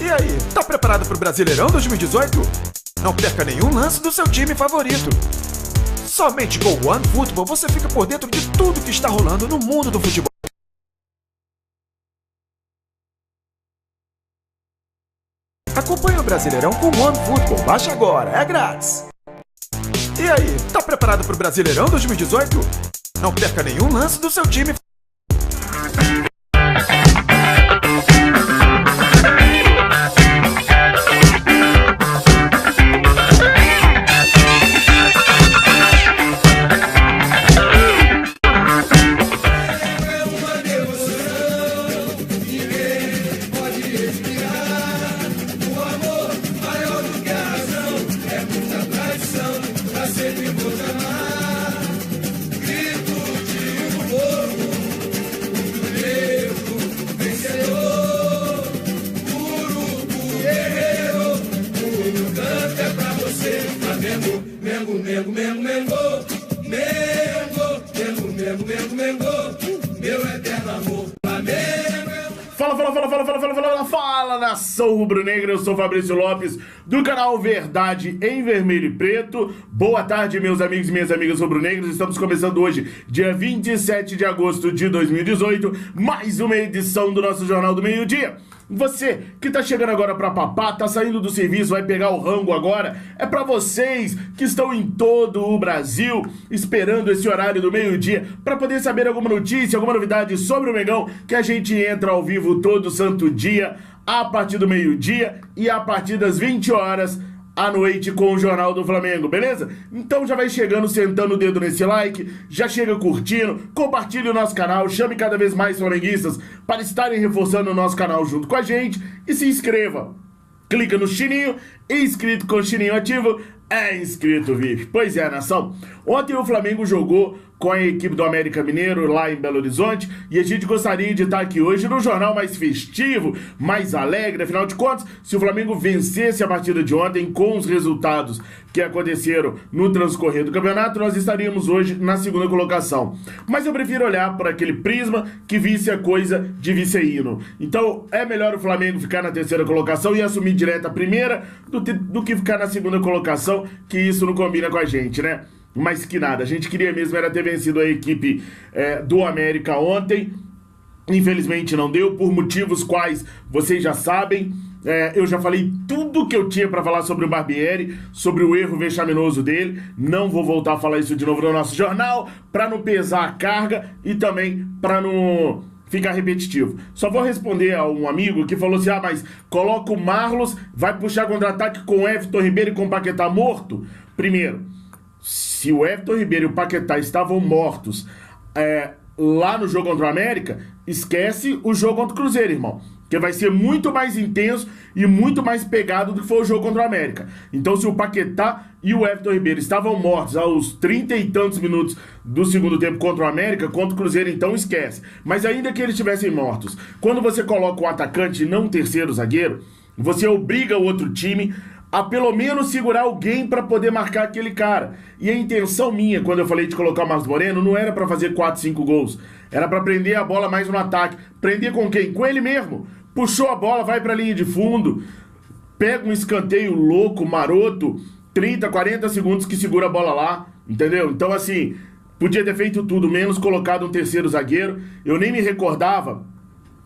E aí, tá preparado pro Brasileirão 2018? Não perca nenhum lance do seu time favorito. Somente com o OneFootball você fica por dentro de tudo que está rolando no mundo do futebol. Acompanhe o Brasileirão com o OneFootball. Baixe agora, é grátis. E aí, tá preparado pro Brasileirão 2018? Não perca nenhum lance do seu time. Fala, nação rubro-negra, eu sou o Fabrício Lopes, do canal Verdade em Vermelho e Preto. Boa tarde, meus amigos e minhas amigas rubro-negras. Estamos começando hoje, dia 27 de agosto de 2018, mais uma edição do nosso Jornal do Meio-Dia. Você que tá chegando agora pra papá, tá saindo do serviço, vai pegar o rango agora, é pra vocês que estão em todo o Brasil esperando esse horário do meio-dia pra poder saber alguma notícia, alguma novidade sobre o Mengão, que a gente entra ao vivo todo santo dia, a partir do meio-dia e a partir das 20 horas à noite com o Jornal do Flamengo, beleza? Então já vai chegando, sentando o dedo nesse like, já chega curtindo, compartilhe o nosso canal, chame cada vez mais flamenguistas para estarem reforçando o nosso canal junto com a gente e se inscreva. Clica no sininho, inscrito com o sininho ativo, é inscrito VIP. Pois é, nação, ontem o Flamengo jogou com a equipe do América Mineiro lá em Belo Horizonte e a gente gostaria de estar aqui hoje no jornal mais festivo, mais alegre. Afinal de contas, se o Flamengo vencesse a partida de ontem com os resultados que aconteceram no transcorrer do campeonato, nós estaríamos hoje na segunda colocação. Mas eu prefiro olhar por aquele prisma que visse a coisa de vice-hino. Então é melhor o Flamengo ficar na terceira colocação e assumir direto a primeira do que ficar na segunda colocação, que isso não combina com a gente, né? Mas que nada, a gente queria mesmo era ter vencido a equipe do América ontem. Infelizmente não deu, por motivos quais vocês já sabem. Eu já falei tudo que eu tinha para falar sobre o Barbieri, sobre o erro vexaminoso dele. Não vou voltar a falar isso de novo no nosso jornal, para não pesar a carga e também para não ficar repetitivo. Só vou responder a um amigo que falou assim: ah, mas coloca o Marlos, vai puxar contra-ataque com o Everton Ribeiro e com o Paquetá morto? Primeiro, se o Everton Ribeiro e o Paquetá estavam mortos lá no jogo contra o América, esquece o jogo contra o Cruzeiro, irmão. Que vai ser muito mais intenso e muito mais pegado do que foi o jogo contra o América. Então, se o Paquetá e o Everton Ribeiro estavam mortos aos 30 e tantos minutos do segundo tempo contra o América, contra o Cruzeiro, então esquece. Mas ainda que eles estivessem mortos, quando você coloca o atacante e não o terceiro zagueiro, você obriga o outro time a pelo menos segurar alguém para poder marcar aquele cara. E a intenção minha, quando eu falei de colocar o Marcos Moreno, não era para fazer 4, 5 gols. Era para prender a bola mais no ataque. Prender com quem? Com ele mesmo. Puxou a bola, vai para a linha de fundo, pega um escanteio louco, maroto, 30, 40 segundos que segura a bola lá, entendeu? Então assim, podia ter feito tudo, menos colocado um terceiro zagueiro. Eu nem me recordava,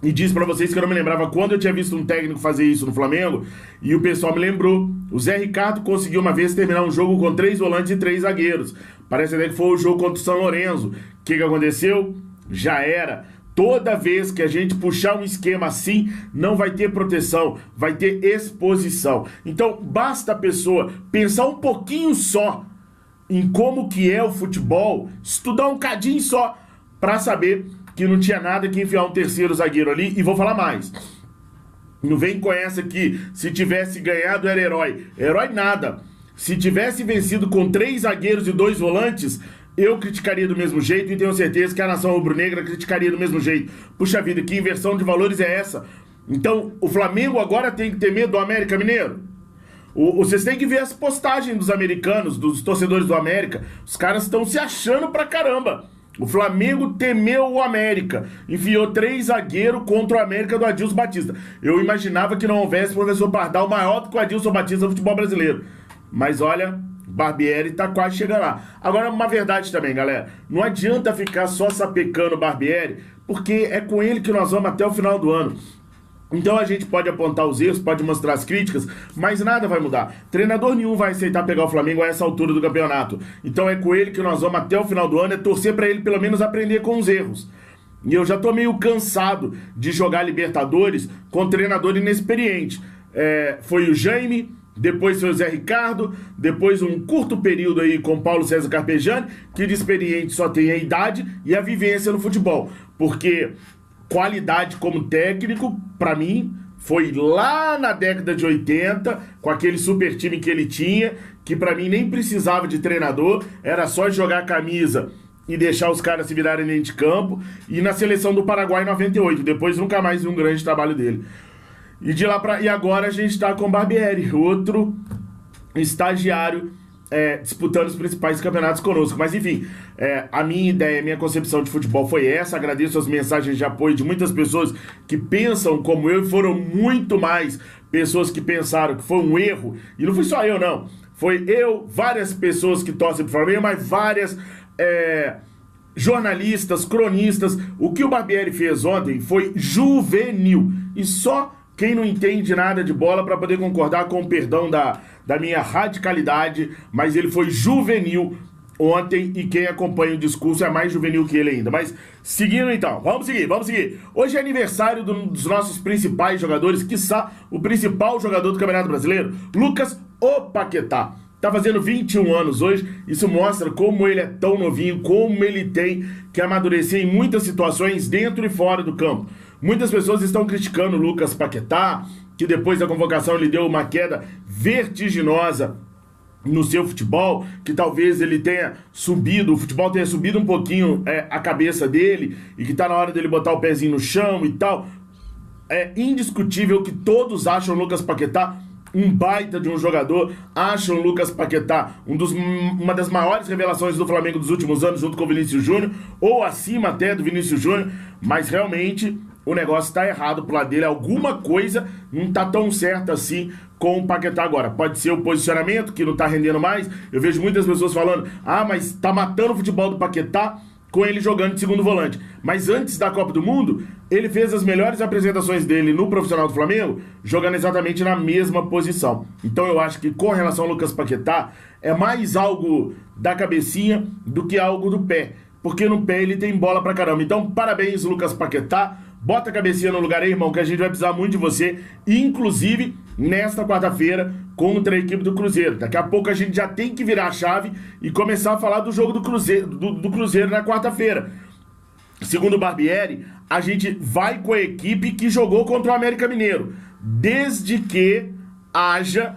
e disse pra vocês que eu não me lembrava quando eu tinha visto um técnico fazer isso no Flamengo, e o pessoal me lembrou. O Zé Ricardo conseguiu uma vez terminar um jogo com 3 volantes e 3 zagueiros. Parece até que foi o jogo contra o São Lourenço. O que aconteceu? Já era. Toda vez que a gente puxar um esquema assim, não vai ter proteção, vai ter exposição. Então basta a pessoa pensar um pouquinho só em como que é o futebol, estudar um cadinho só pra saber que não tinha nada que enfiar um terceiro zagueiro ali. E vou falar mais. Não vem com essa que se tivesse ganhado era herói. Herói nada. Se tivesse vencido com 3 zagueiros e 2 volantes, eu criticaria do mesmo jeito e tenho certeza que a nação rubro-negra criticaria do mesmo jeito. Puxa vida, que inversão de valores é essa? Então, o Flamengo agora tem que ter medo do América Mineiro? Vocês têm que ver as postagens dos americanos, dos torcedores do América. Os caras estão se achando pra caramba. O Flamengo temeu o América, enfiou 3 zagueiros contra o América do Adilson Batista. Eu imaginava que não houvesse professor Pardal maior do que o Adilson Batista no futebol brasileiro. Mas olha, Barbieri tá quase chegando lá. Agora, uma verdade também, galera. Não adianta ficar só sapecando o Barbieri, porque é com ele que nós vamos até o final do ano. Então a gente pode apontar os erros, pode mostrar as críticas, mas nada vai mudar. Treinador nenhum vai aceitar pegar o Flamengo a essa altura do campeonato. Então é com ele que nós vamos até o final do ano, é torcer pra ele pelo menos aprender com os erros. E eu já tô meio cansado de jogar Libertadores com treinador inexperiente. Foi o Jaime, depois foi o Zé Ricardo, depois um curto período aí com Paulo César Carpegiani, que de experiente só tem a idade e a vivência no futebol. Porque qualidade como técnico, pra mim, foi lá na década de 80, com aquele super time que ele tinha, que pra mim nem precisava de treinador, era só jogar a camisa e deixar os caras se virarem dentro de campo, e na seleção do Paraguai em 98, depois nunca mais vi um grande trabalho dele. E agora a gente tá com o Barbieri, outro estagiário, disputando os principais campeonatos conosco. Mas enfim, a minha ideia, a minha concepção de futebol foi essa. Agradeço as mensagens de apoio de muitas pessoas que pensam como eu, e foram muito mais pessoas que pensaram que foi um erro. E não fui só eu, não. Foi eu, várias pessoas que torcem pro Flamengo, mas várias jornalistas, cronistas. O que o Barbieri fez ontem foi juvenil. E só quem não entende nada de bola para poder concordar com o perdão da minha radicalidade, mas ele foi juvenil ontem e quem acompanha o discurso é mais juvenil que ele ainda. Mas seguindo então, vamos seguir. Hoje é aniversário dos nossos principais jogadores, quiçá o principal jogador do Campeonato Brasileiro, Lucas Paquetá. Tá fazendo 21 anos hoje, isso mostra como ele é tão novinho, como ele tem que amadurecer em muitas situações dentro e fora do campo. Muitas pessoas estão criticando o Lucas Paquetá, que depois da convocação ele deu uma queda vertiginosa no seu futebol, que talvez ele tenha subido, o futebol tenha subido um pouquinho a cabeça dele, e que tá na hora dele botar o pezinho no chão e tal. É indiscutível que todos acham o Lucas Paquetá um baita de um jogador, acham o Lucas Paquetá uma das maiores revelações do Flamengo dos últimos anos, junto com o Vinícius Júnior, ou acima até do Vinícius Júnior, mas realmente o negócio tá errado pro lado dele, alguma coisa não tá tão certa assim com o Paquetá agora. Pode ser o posicionamento, que não tá rendendo mais. Eu vejo muitas pessoas falando, mas tá matando o futebol do Paquetá com ele jogando de segundo volante. Mas antes da Copa do Mundo, ele fez as melhores apresentações dele no profissional do Flamengo, jogando exatamente na mesma posição. Então eu acho que com relação ao Lucas Paquetá, é mais algo da cabecinha do que algo do pé. Porque no pé ele tem bola pra caramba. Então parabéns, Lucas Paquetá. Bota a cabecinha no lugar aí, irmão, que a gente vai precisar muito de você. Inclusive, nesta quarta-feira, contra a equipe do Cruzeiro. Daqui a pouco a gente já tem que virar a chave e começar a falar do jogo do Cruzeiro na quarta-feira. Segundo o Barbieri, a gente vai com a equipe que jogou contra o América Mineiro, desde que haja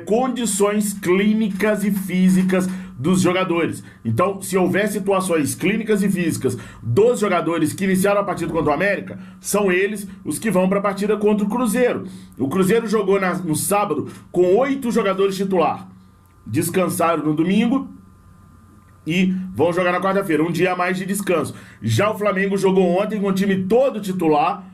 condições clínicas e físicas dos jogadores. Então, se houver situações clínicas e físicas dos jogadores que iniciaram a partida contra o América, são eles os que vão para a partida contra o Cruzeiro. O Cruzeiro jogou no sábado com 8 jogadores titular. Descansaram no domingo e vão jogar na quarta-feira, um dia a mais de descanso. Já o Flamengo jogou ontem com o time todo titular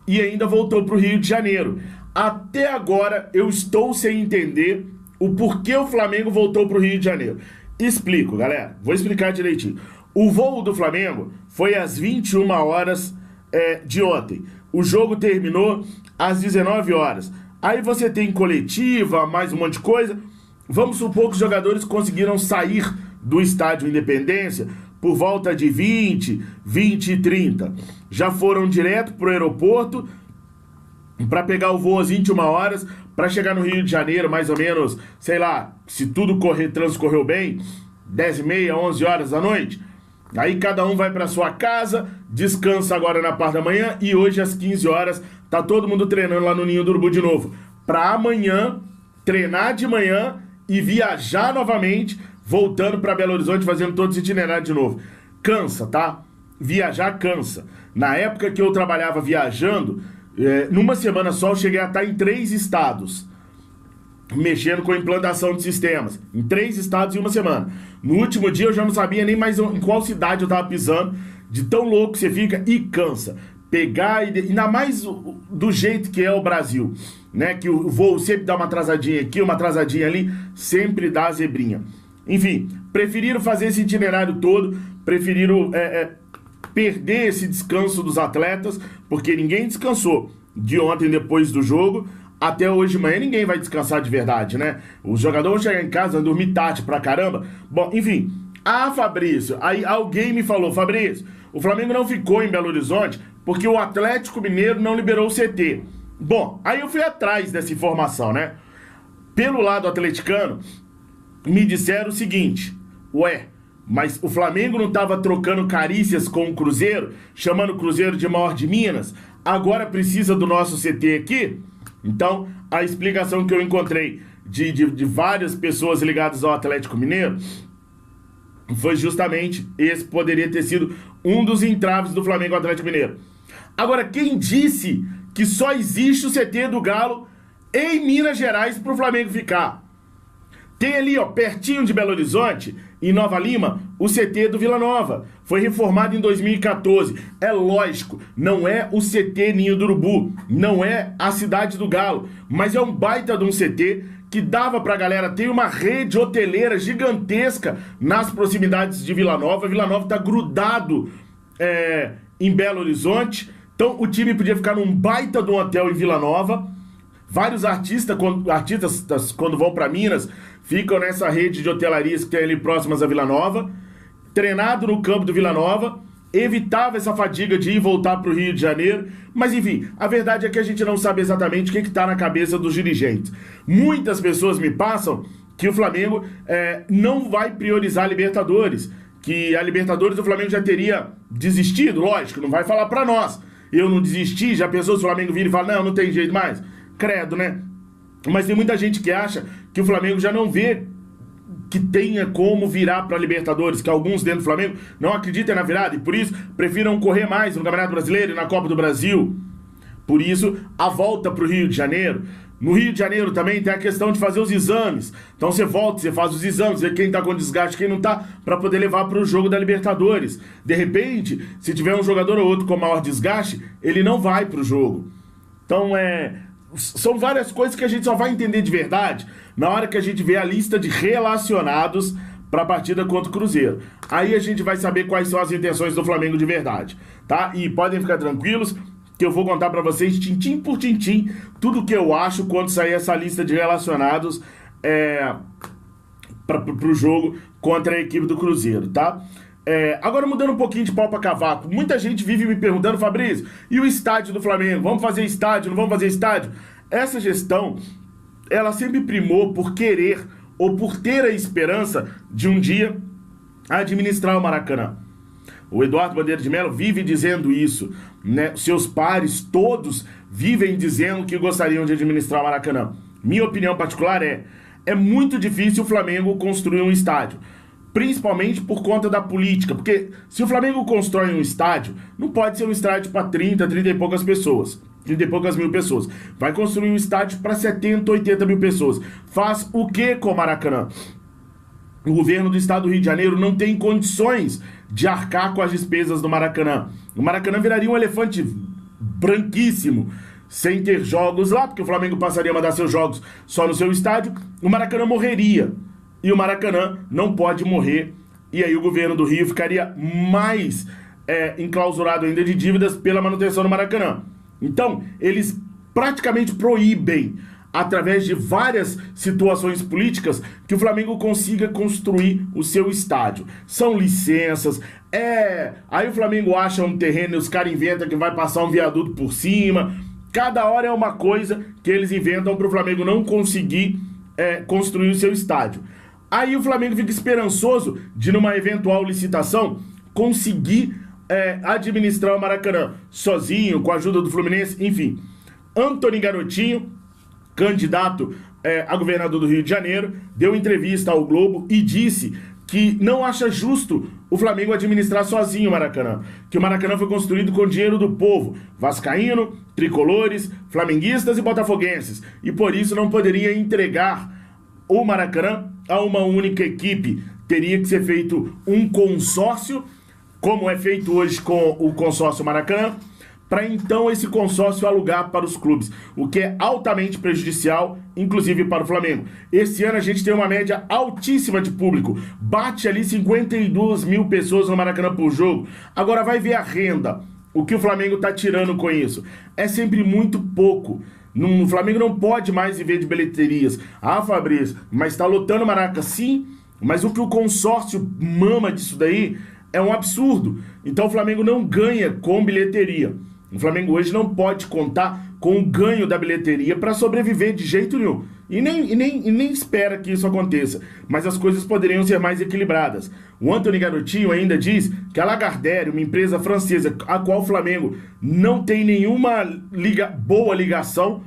e ainda voltou para o Rio de Janeiro. Até agora eu estou sem entender o porquê o Flamengo voltou para o Rio de Janeiro. Explico, galera. Vou explicar direitinho. O voo do Flamengo foi às 21 horas de ontem. O jogo terminou às 19 horas. Aí você tem coletiva, mais um monte de coisa. Vamos supor que os jogadores conseguiram sair do estádio Independência por volta de 20 e 30. Já foram direto para o aeroporto para pegar o voo às 21 horas, para chegar no Rio de Janeiro, mais ou menos, sei lá, se tudo transcorreu bem, 10h30, 11 horas da noite. Aí cada um vai para sua casa, descansa agora na parte da manhã, e hoje às 15 horas tá todo mundo treinando lá no Ninho do Urubu de novo. Para amanhã, treinar de manhã e viajar novamente, voltando para Belo Horizonte, fazendo todo esse itinerário de novo. Cansa, tá? Viajar cansa. Na época que eu trabalhava viajando, numa semana só eu cheguei a estar em 3 estados. mexendo com a implantação de sistemas em 3 estados em uma semana. No último dia eu já não sabia nem mais em qual cidade eu tava pisando, de tão louco que você fica e cansa. Pegar e ainda mais do jeito que é o Brasil, né? Que o voo sempre dá uma atrasadinha aqui, uma atrasadinha ali, sempre dá zebrinha. Enfim, preferiram fazer esse itinerário todo, preferiram perder esse descanso dos atletas, porque ninguém descansou de ontem depois do jogo. Até hoje de manhã ninguém vai descansar de verdade, né? Os jogadores vão chegar em casa, vão dormir tarde pra caramba. Bom, enfim. Fabrício, aí alguém me falou, Fabrício, o Flamengo não ficou em Belo Horizonte porque o Atlético Mineiro não liberou o CT. Bom, aí eu fui atrás dessa informação, né? Pelo lado atleticano, me disseram o seguinte, mas o Flamengo não estava trocando carícias com o Cruzeiro, chamando o Cruzeiro de maior de Minas, agora precisa do nosso CT aqui? Então, a explicação que eu encontrei de várias pessoas ligadas ao Atlético Mineiro foi justamente esse poderia ter sido um dos entraves do Flamengo ao Atlético Mineiro. Agora, quem disse que só existe o CT do Galo em Minas Gerais para o Flamengo ficar? Tem ali, pertinho de Belo Horizonte, em Nova Lima, o CT do Vila Nova. Foi reformado em 2014. É lógico, não é o CT Ninho do Urubu, não é a Cidade do Galo, mas é um baita de um CT que dava pra galera ter uma rede hoteleira gigantesca nas proximidades de Vila Nova. Vila Nova tá grudado em Belo Horizonte, então o time podia ficar num baita de um hotel em Vila Nova. Vários artistas, quando vão pra Minas, ficam nessa rede de hotelarias que tem ali próximas a Vila Nova, treinado no campo do Vila Nova, evitava essa fadiga de ir e voltar pro Rio de Janeiro. Mas enfim, a verdade é que a gente não sabe exatamente o que tá na cabeça dos dirigentes. Muitas pessoas me passam que o Flamengo não vai priorizar a Libertadores, que a Libertadores o Flamengo já teria desistido, lógico, não vai falar pra nós. Eu não desisti, já pensou se o Flamengo vira e fala, não tem jeito mais? Credo, né? Mas tem muita gente que acha que o Flamengo já não vê que tenha como virar para Libertadores, que alguns dentro do Flamengo não acreditam na virada e por isso prefiram correr mais no Campeonato Brasileiro e na Copa do Brasil. Por isso, a volta para o Rio de Janeiro. No Rio de Janeiro também tem a questão de fazer os exames. Então você volta, você faz os exames, vê quem tá com desgaste, quem não tá, para poder levar para o jogo da Libertadores. De repente, se tiver um jogador ou outro com maior desgaste, ele não vai para o jogo. Então são várias coisas que a gente só vai entender de verdade na hora que a gente vê a lista de relacionados para a partida contra o Cruzeiro. Aí a gente vai saber quais são as intenções do Flamengo de verdade, tá? E podem ficar tranquilos que eu vou contar para vocês, tintim por tintim, tudo que eu acho quando sair essa lista de relacionados pro jogo contra a equipe do Cruzeiro, tá? Agora mudando um pouquinho de pau pra cavaco, muita gente vive me perguntando, Fabrício, e o estádio do Flamengo? Vamos fazer estádio, não vamos fazer estádio? Essa gestão, ela sempre primou por querer ou por ter a esperança de um dia administrar o Maracanã. O Eduardo Bandeira de Mello vive dizendo isso, né? Seus pares todos vivem dizendo que gostariam de administrar o Maracanã. Minha opinião particular é muito difícil o Flamengo construir um estádio. Principalmente por conta da política, porque se o Flamengo constrói um estádio, não pode ser um estádio para 30 e poucas pessoas, 30 e poucas mil pessoas. Vai construir um estádio para 70, 80 mil pessoas. Faz o que com o Maracanã? O governo do estado do Rio de Janeiro não tem condições de arcar com as despesas do Maracanã. O Maracanã viraria um elefante branquíssimo, sem ter jogos lá, porque o Flamengo passaria a mandar seus jogos só no seu estádio. O Maracanã morreria. E o Maracanã não pode morrer. E aí o governo do Rio ficaria mais enclausurado ainda de dívidas pela manutenção do Maracanã. Então, eles praticamente proíbem, através de várias situações políticas, que o Flamengo consiga construir o seu estádio. São licenças, aí o Flamengo acha um terreno e os caras inventam que vai passar um viaduto por cima. Cada hora é uma coisa que eles inventam para o Flamengo não conseguir construir o seu estádio. Aí o Flamengo fica esperançoso de, numa eventual licitação, conseguir administrar o Maracanã sozinho, com a ajuda do Fluminense, enfim. Antony Garotinho, candidato a governador do Rio de Janeiro, deu entrevista ao Globo e disse que não acha justo o Flamengo administrar sozinho o Maracanã. Que o Maracanã foi construído com dinheiro do povo, vascaíno, tricolores, flamenguistas e botafoguenses. E por isso não poderia entregar o Maracanã a uma única equipe. Teria que ser feito um consórcio, como é feito hoje com o consórcio Maracanã, para então esse consórcio alugar para os clubes, o que é altamente prejudicial, inclusive para o Flamengo. Esse ano a gente tem uma média altíssima de público, bate ali 52 mil pessoas no Maracanã por jogo. Agora vai ver a renda, o que o Flamengo está tirando com isso. É sempre muito pouco. O Flamengo não pode mais viver de bilheterias. Ah, Fabrício, mas está lotando o Maracanã, sim, mas o que o consórcio mama disso daí é um absurdo. Então o Flamengo não ganha com bilheteria. O Flamengo hoje não pode contar com o ganho da bilheteria para sobreviver de jeito nenhum. E nem espera que isso aconteça. Mas as coisas poderiam ser mais equilibradas. O Anthony Garotinho ainda diz que a Lagardère, uma empresa francesa a qual o Flamengo não tem nenhuma boa ligação,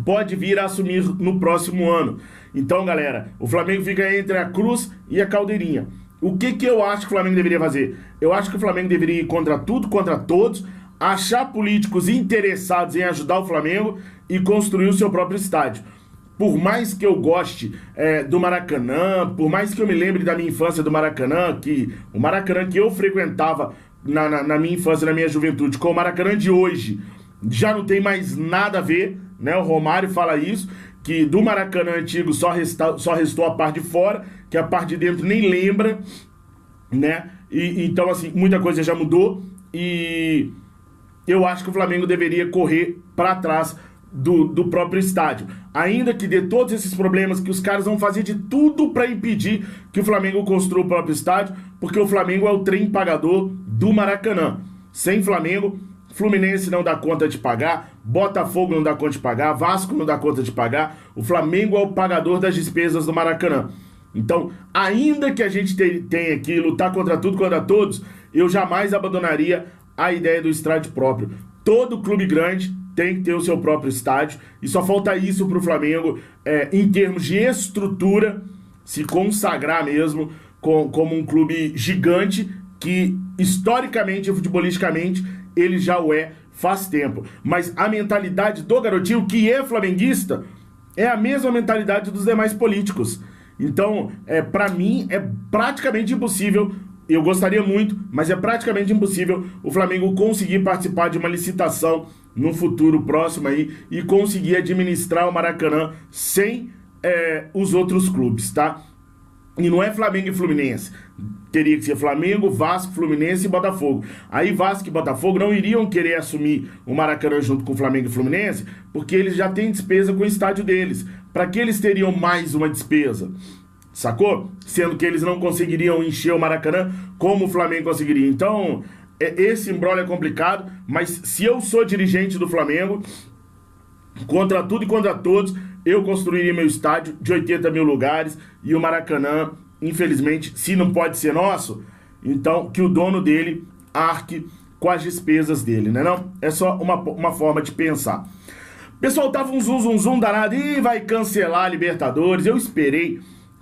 pode vir a assumir no próximo ano. Então, galera, o Flamengo fica entre a cruz e a caldeirinha. O que eu acho que o Flamengo deveria fazer? Eu acho que o Flamengo deveria ir contra tudo, contra todos, achar políticos interessados em ajudar o Flamengo e construir o seu próprio estádio. Por mais que eu goste do Maracanã, por mais que eu me lembre da minha infância do Maracanã, que o Maracanã que eu frequentava na minha infância, na minha juventude, com o Maracanã de hoje, já não tem mais nada a ver, né? O Romário fala isso, que do Maracanã antigo só restou a parte de fora, que a parte de dentro nem lembra, né? Então, assim, muita coisa já mudou e eu acho que o Flamengo deveria correr para trás do próprio estádio. Ainda que dê todos esses problemas, que os caras vão fazer de tudo para impedir que o Flamengo construa o próprio estádio, porque o Flamengo é o trem pagador do Maracanã. Sem Flamengo, Fluminense não dá conta de pagar, Botafogo não dá conta de pagar, Vasco não dá conta de pagar, o Flamengo é o pagador das despesas do Maracanã. Então, ainda que a gente tenha que lutar contra tudo, contra todos, eu jamais abandonaria a ideia do estádio próprio. Todo clube grande tem que ter o seu próprio estádio, e só falta isso para o Flamengo, em termos de estrutura, se consagrar mesmo como um clube gigante, que historicamente e futebolisticamente ele já o é faz tempo. Mas a mentalidade do Garotinho, que é flamenguista, é a mesma mentalidade dos demais políticos. Então, para mim, é praticamente impossível. Eu gostaria muito, mas é praticamente impossível o Flamengo conseguir participar de uma licitação no futuro próximo aí e conseguir administrar o Maracanã sem os outros clubes, tá? E não é Flamengo e Fluminense. Teria que ser Flamengo, Vasco, Fluminense e Botafogo. Aí Vasco e Botafogo não iriam querer assumir o Maracanã junto com Flamengo e Fluminense, porque eles já têm despesa com o estádio deles. Para que eles teriam mais uma despesa? Sacou? Sendo que eles não conseguiriam encher o Maracanã como o Flamengo conseguiria. Então, esse imbróglio é complicado, mas se eu sou dirigente do Flamengo, contra tudo e contra todos, eu construiria meu estádio de 80 mil lugares, e o Maracanã, infelizmente, se não pode ser nosso, então que o dono dele arque com as despesas dele, né não? É só uma forma de pensar. Pessoal, tava um zum danado, e vai cancelar a Libertadores. Eu esperei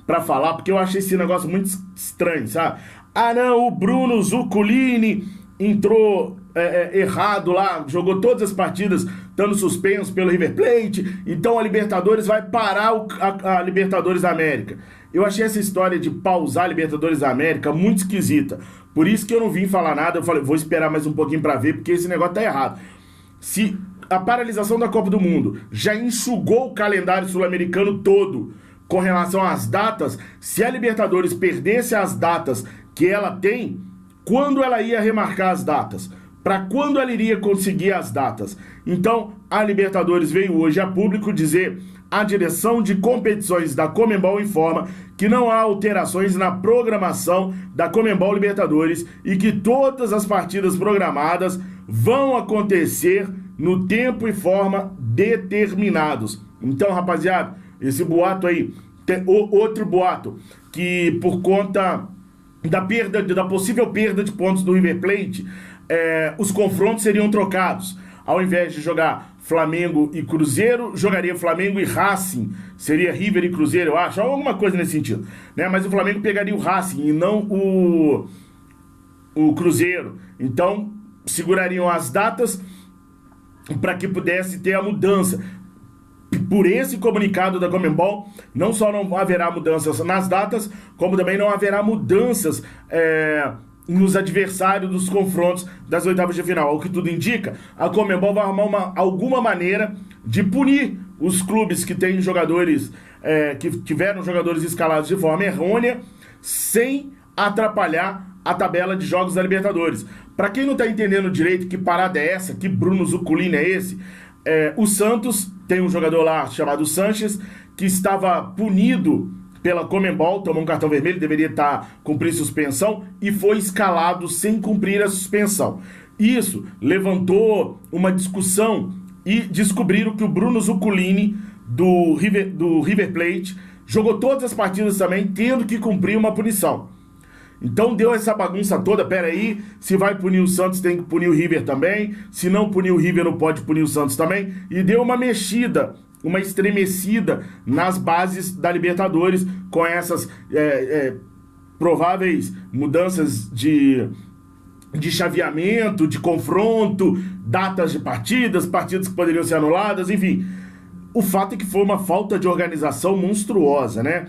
pra falar, porque eu achei esse negócio muito estranho, sabe? Ah não, o Bruno Zuculini entrou errado lá, jogou todas as partidas estando suspenso pelo River Plate, então a Libertadores vai parar a Libertadores da América. Eu achei essa história de pausar a Libertadores da América muito esquisita, por isso que eu não vim falar nada. Eu falei, vou esperar mais um pouquinho pra ver, porque esse negócio tá errado. Se a paralisação da Copa do Mundo já enxugou o calendário sul-americano todo com relação às datas, se a Libertadores perdesse as datas que ela tem, quando ela ia remarcar as datas? Para quando ela iria conseguir as datas? Então, a Libertadores veio hoje a público dizer: a direção de competições da Conmebol informa que não há alterações na programação da Conmebol Libertadores e que todas as partidas programadas vão acontecer no tempo e forma determinados. Então, rapaziada, esse boato aí, tem outro boato, que por conta da possível perda de pontos do River Plate, os confrontos seriam trocados. Ao invés de jogar Flamengo e Cruzeiro, jogaria Flamengo e Racing, seria River e Cruzeiro, eu acho, alguma coisa nesse sentido, né? Mas o Flamengo pegaria o Racing e não o Cruzeiro, então segurariam as datas para que pudesse ter a mudança. Por esse comunicado da Conmebol, não só não haverá mudanças nas datas, como também não haverá mudanças nos adversários dos confrontos das oitavas de final. O que tudo indica, a Conmebol vai arrumar alguma maneira de punir os clubes que têm jogadores, que tiveram jogadores escalados de forma errônea, sem atrapalhar a tabela de jogos da Libertadores. Para quem não está entendendo direito que parada é essa, que Bruno Zuculini é esse, o Santos tem um jogador lá chamado Sanches, que estava punido pela Conmebol, tomou um cartão vermelho, deveria cumprir suspensão, e foi escalado sem cumprir a suspensão. Isso levantou uma discussão e descobriram que o Bruno Zuculini, do River Plate, jogou todas as partidas também, tendo que cumprir uma punição. Então deu essa bagunça toda, peraí, se vai punir o Santos tem que punir o River também, se não punir o River não pode punir o Santos também, e deu uma mexida, uma estremecida nas bases da Libertadores com essas prováveis mudanças de chaveamento, de confronto, datas de partidas que poderiam ser anuladas, enfim. O fato é que foi uma falta de organização monstruosa, né?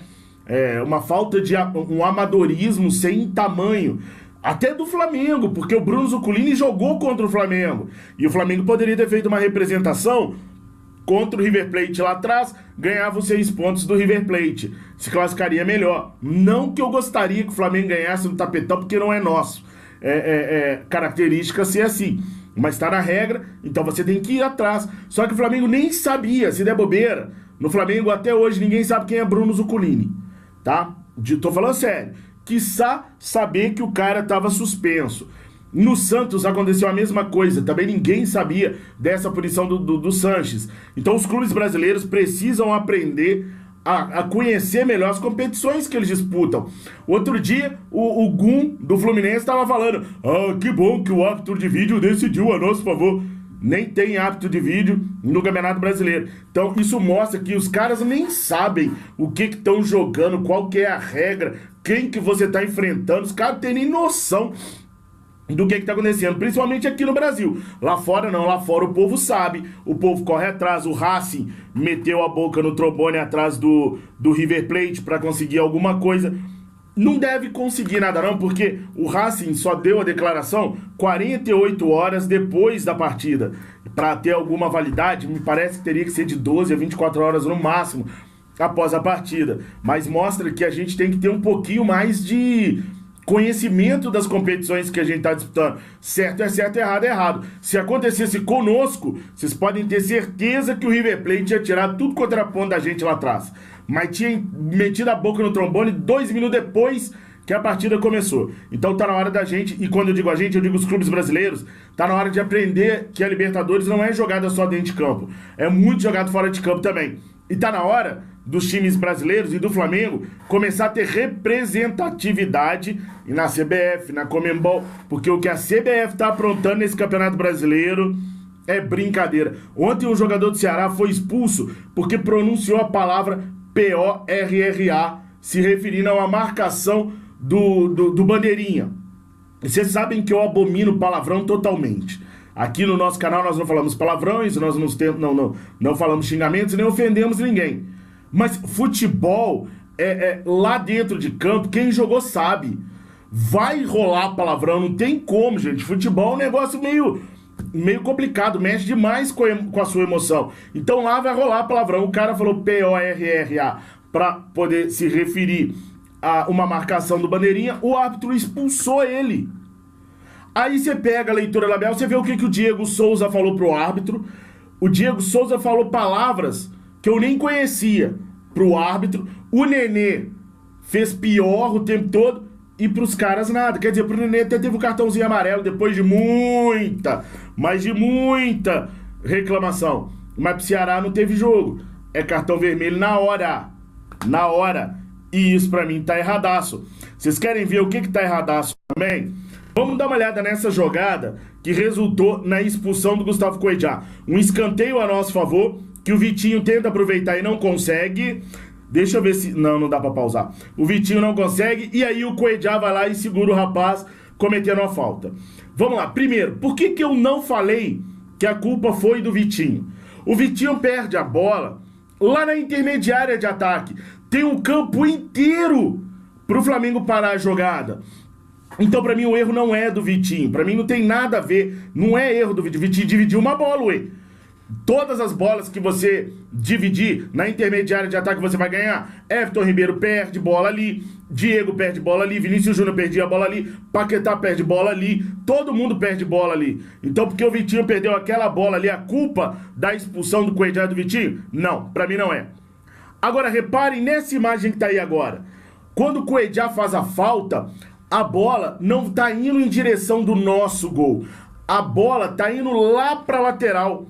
Uma falta de um amadorismo sem tamanho, até do Flamengo, porque o Bruno Zuculini jogou contra o Flamengo, e o Flamengo poderia ter feito uma representação contra o River Plate lá atrás, ganhava os 6 pontos do River Plate, se classificaria melhor. Não que eu gostaria que o Flamengo ganhasse no tapetão, porque não é nosso, característica ser assim, mas tá na regra, então você tem que ir atrás. Só que o Flamengo nem sabia, se der bobeira, no Flamengo até hoje ninguém sabe quem é Bruno Zuculini, tá? Tô falando sério, quiçá saber que o cara tava suspenso. No Santos aconteceu a mesma coisa, também ninguém sabia dessa punição do Sanches. Então os clubes brasileiros precisam aprender a conhecer melhor as competições que eles disputam. Outro dia, o Gum do Fluminense estava falando: que bom que o árbitro de vídeo decidiu a nosso favor. Nem tem árbitro de vídeo no Campeonato Brasileiro. Então isso mostra que os caras nem sabem o que estão jogando, qual que é a regra, quem que você está enfrentando. Os caras não têm nem noção do que está acontecendo, principalmente aqui no Brasil. Lá fora não, lá fora o povo sabe, o povo corre atrás. O Racing meteu a boca no trombone atrás do River Plate para conseguir alguma coisa. Não deve conseguir nada não, porque o Racing só deu a declaração 48 horas depois da partida. Para ter alguma validade, me parece que teria que ser de 12 a 24 horas no máximo após a partida. Mas mostra que a gente tem que ter um pouquinho mais de conhecimento das competições que a gente está disputando. Certo é certo, errado é errado. Se acontecesse conosco, vocês podem ter certeza que o River Plate ia tirar tudo contra a ponta da gente lá atrás. Mas tinha metido a boca no trombone 2 minutos depois que a partida começou. Então tá na hora da gente, e quando eu digo a gente, eu digo os clubes brasileiros, tá na hora de aprender que a Libertadores não é jogada só dentro de campo, é muito jogado fora de campo também. E tá na hora dos times brasileiros e do Flamengo começar a ter representatividade na CBF, na Conmebol, porque o que a CBF tá aprontando nesse Campeonato Brasileiro é brincadeira. Ontem um jogador do Ceará foi expulso porque pronunciou a palavra PORRA, se referindo a uma marcação do Bandeirinha. E vocês sabem que eu abomino palavrão totalmente. Aqui no nosso canal nós não falamos palavrões, nós não falamos xingamentos, nem ofendemos ninguém. Mas futebol lá dentro de campo, quem jogou sabe. Vai rolar palavrão, não tem como, gente. Futebol é um negócio meio complicado, mexe demais com a sua emoção. Então lá vai rolar palavrão. O cara falou PORRA para poder se referir a uma marcação do Bandeirinha, o árbitro expulsou ele. Aí você pega a leitura labial, você vê o que o Diego Souza falou pro árbitro. O Diego Souza falou palavras que eu nem conhecia pro árbitro. O Nenê fez pior o tempo todo e pros caras nada. Quer dizer, pro Nenê até teve um cartãozinho amarelo depois de muita reclamação. Mas pro Ceará não teve jogo. É cartão vermelho na hora. Na hora. E isso pra mim tá erradaço. Vocês querem ver o que tá erradaço também? Vamos dar uma olhada nessa jogada que resultou na expulsão do Gustavo Cuejá. Um escanteio a nosso favor, que o Vitinho tenta aproveitar e não consegue. Deixa eu ver se... Não dá pra pausar. O Vitinho não consegue e aí o Cuejá vai lá e segura o rapaz cometendo a falta. Vamos lá. Primeiro, por que eu não falei que a culpa foi do Vitinho? O Vitinho perde a bola lá na intermediária de ataque. Tem um campo inteiro pro Flamengo parar a jogada. Então, pra mim, o erro não é do Vitinho. Pra mim, não tem nada a ver. Não é erro do Vitinho. O Vitinho dividiu uma bola, ué. Todas as bolas que você dividir na intermediária de ataque, você vai ganhar. Everton Ribeiro perde bola ali. Diego perde bola ali. Vinícius Júnior perdia bola ali. Paquetá perde bola ali. Todo mundo perde bola ali. Então, porque o Vitinho perdeu aquela bola ali, a culpa da expulsão do Cuejá do Vitinho? Não, pra mim não é. Agora, reparem nessa imagem que tá aí agora. Quando o Cuejá faz a falta... A bola não tá indo em direção do nosso gol. A bola tá indo lá pra lateral.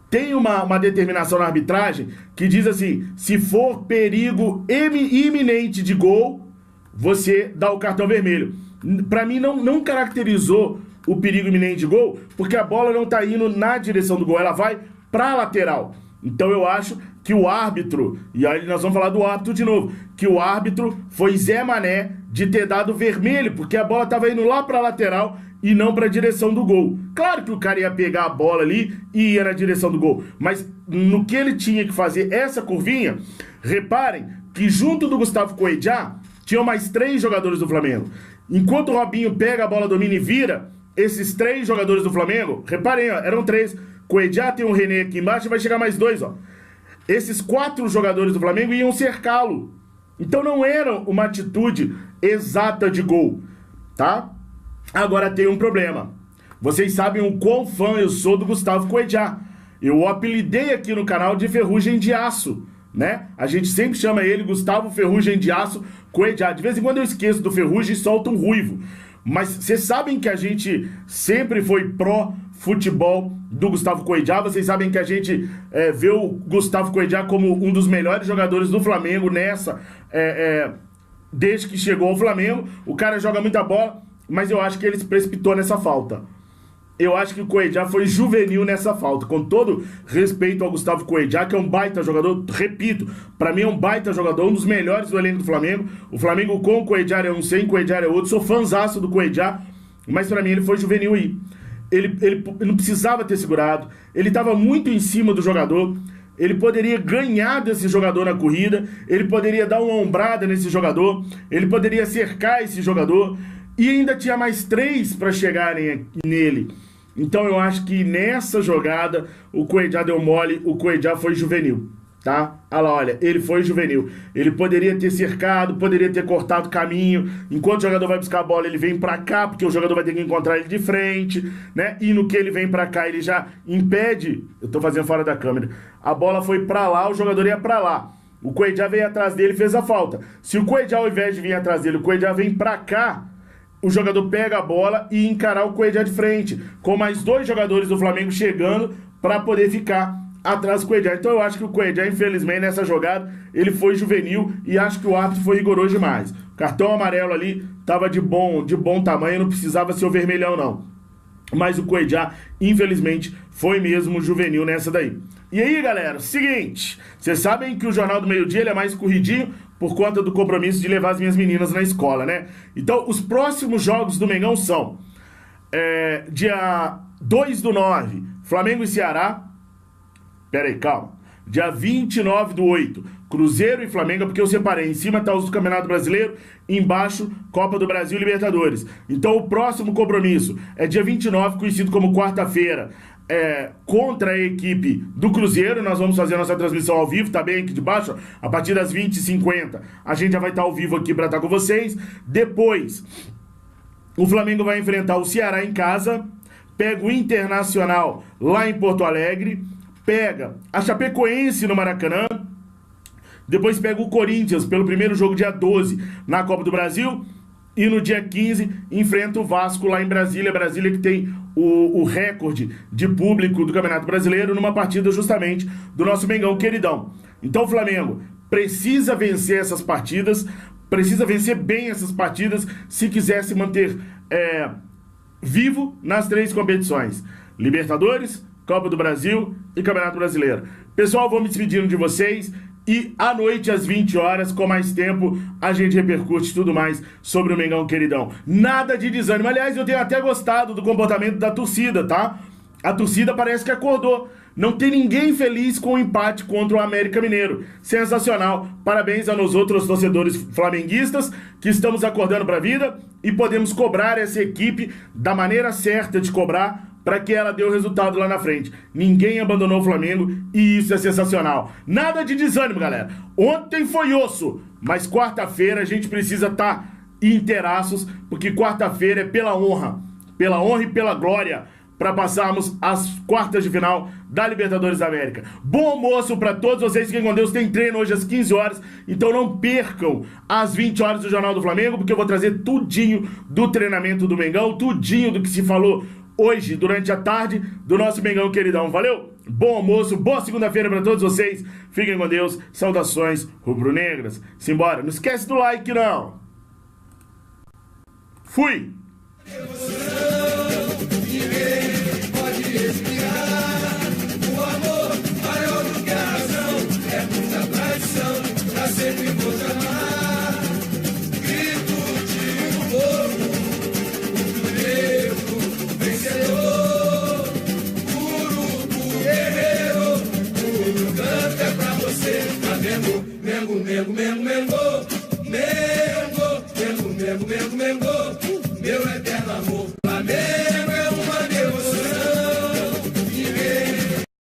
Tem uma determinação na arbitragem que diz assim, se for perigo iminente de gol, você dá o cartão vermelho. Pra mim não caracterizou o perigo iminente de gol, porque a bola não tá indo na direção do gol, ela vai pra lateral. Então eu acho que o árbitro, e aí nós vamos falar do árbitro de novo, que o árbitro foi Zé Mané de ter dado vermelho, porque a bola estava indo lá para a lateral e não para a direção do gol. Claro que o cara ia pegar a bola ali e ia na direção do gol, mas no que ele tinha que fazer essa curvinha, reparem que junto do Gustavo Cuejá tinham mais 3 jogadores do Flamengo. Enquanto o Robinho pega a bola, domina e vira, esses 3 jogadores do Flamengo, reparem, ó, eram 3. Cuejá, tem o René aqui embaixo e vai chegar mais 2, ó. Esses 4 jogadores do Flamengo iam cercá-lo. Então não era uma atitude exata de gol, tá? Agora tem um problema. Vocês sabem o quão fã eu sou do Gustavo Cuejá. Eu o apelidei aqui no canal de Ferrugem de Aço, né? A gente sempre chama ele Gustavo Ferrugem de Aço Cuejá. De vez em quando eu esqueço do Ferrugem e solto um ruivo. Mas vocês sabem que a gente sempre foi pró-futebol do Gustavo Cuejá. Vocês sabem que a gente vê o Gustavo Cuejá como um dos melhores jogadores do Flamengo desde que chegou ao Flamengo. O cara joga muita bola, mas eu acho que ele se precipitou nessa falta. Eu acho que o Cuejá foi juvenil nessa falta. Com todo respeito ao Gustavo Cuejá, que é um baita jogador, repito, pra mim é um baita jogador, um dos melhores do elenco do Flamengo. O Flamengo com o Cuejá é um, sem o Cuejá é outro. Sou fãzaço do Cuejá, mas pra mim ele foi juvenil aí. Ele não precisava ter segurado, ele estava muito em cima do jogador, ele poderia ganhar desse jogador na corrida, ele poderia dar uma ombrada nesse jogador, ele poderia cercar esse jogador, e ainda tinha mais 3 para chegarem nele. Então eu acho que nessa jogada o Cuejá deu mole, o Cuejá foi juvenil, tá? Olha lá, olha, ele foi juvenil. Ele poderia ter cercado, poderia ter cortado o caminho. Enquanto o jogador vai buscar a bola, ele vem pra cá, porque o jogador vai ter que encontrar ele de frente, né? E no que ele vem pra cá, ele já impede. Eu tô fazendo fora da câmera. A bola foi pra lá, o jogador ia pra lá. O Cuejá veio atrás dele e fez a falta. Se o Cuejá, ao invés de vir atrás dele, o Cuejá vem pra cá, o jogador pega a bola e encarar o Cuejá de frente, com mais 2 jogadores do Flamengo chegando pra poder ficar atrás do Cuejá. Então eu acho que o Cuejá, infelizmente, nessa jogada, ele foi juvenil e acho que o árbitro foi rigoroso demais. O cartão amarelo ali tava de bom tamanho, não precisava ser o vermelhão, não. Mas o Cuejá, infelizmente, foi mesmo juvenil nessa daí. E aí, galera, seguinte, vocês sabem que o Jornal do Meio-Dia ele é mais corridinho por conta do compromisso de levar as minhas meninas na escola, né? Então, os próximos jogos do Mengão são dia 2/9, Flamengo e Ceará. Pera aí, calma. Dia 29/8, Cruzeiro e Flamengo, porque eu separei. Em cima tá os do Campeonato Brasileiro, embaixo, Copa do Brasil e Libertadores. Então o próximo compromisso é dia 29, conhecido como quarta-feira, contra a equipe do Cruzeiro. Nós vamos fazer a nossa transmissão ao vivo, tá bem aqui de baixo, ó. A partir das 20h50 a gente já vai estar ao vivo aqui pra estar com vocês. Depois, o Flamengo vai enfrentar o Ceará em casa, pega o Internacional lá em Porto Alegre, pega a Chapecoense no Maracanã, depois pega o Corinthians pelo primeiro jogo dia 12 na Copa do Brasil, e no dia 15 enfrenta o Vasco lá em Brasília. Brasília que tem o recorde de público do Campeonato Brasileiro numa partida justamente do nosso Mengão queridão. Então o Flamengo precisa vencer essas partidas, precisa vencer bem essas partidas se quiser se manter vivo nas 3 competições: Libertadores, Copa do Brasil e Campeonato Brasileiro. Pessoal, vou me despedindo de vocês e à noite, às 20 horas, com mais tempo, a gente repercute tudo mais sobre o Mengão queridão. Nada de desânimo. Aliás, eu tenho até gostado do comportamento da torcida, tá? A torcida parece que acordou. Não tem ninguém feliz com o empate contra o América Mineiro. Sensacional. Parabéns a nós outros torcedores flamenguistas que estamos acordando para a vida e podemos cobrar essa equipe da maneira certa de cobrar para que ela dê o resultado lá na frente. Ninguém abandonou o Flamengo e isso é sensacional. Nada de desânimo, galera. Ontem foi osso, mas quarta-feira a gente precisa estar inteiraços, porque quarta-feira é pela honra e pela glória, para passarmos as quartas de final da Libertadores da América. Bom almoço para todos vocês, fiquem com Deus. Tem treino hoje às 15 horas, então não percam às 20 horas do Jornal do Flamengo, porque eu vou trazer tudinho do treinamento do Mengão, tudinho do que se falou hoje, durante a tarde, do nosso Mengão queridão. Valeu? Bom almoço, boa segunda-feira para todos vocês. Fiquem com Deus. Saudações rubro-negras. Simbora. Não esquece do like, não. Fui! Mengo, mengo, mengo, mengo.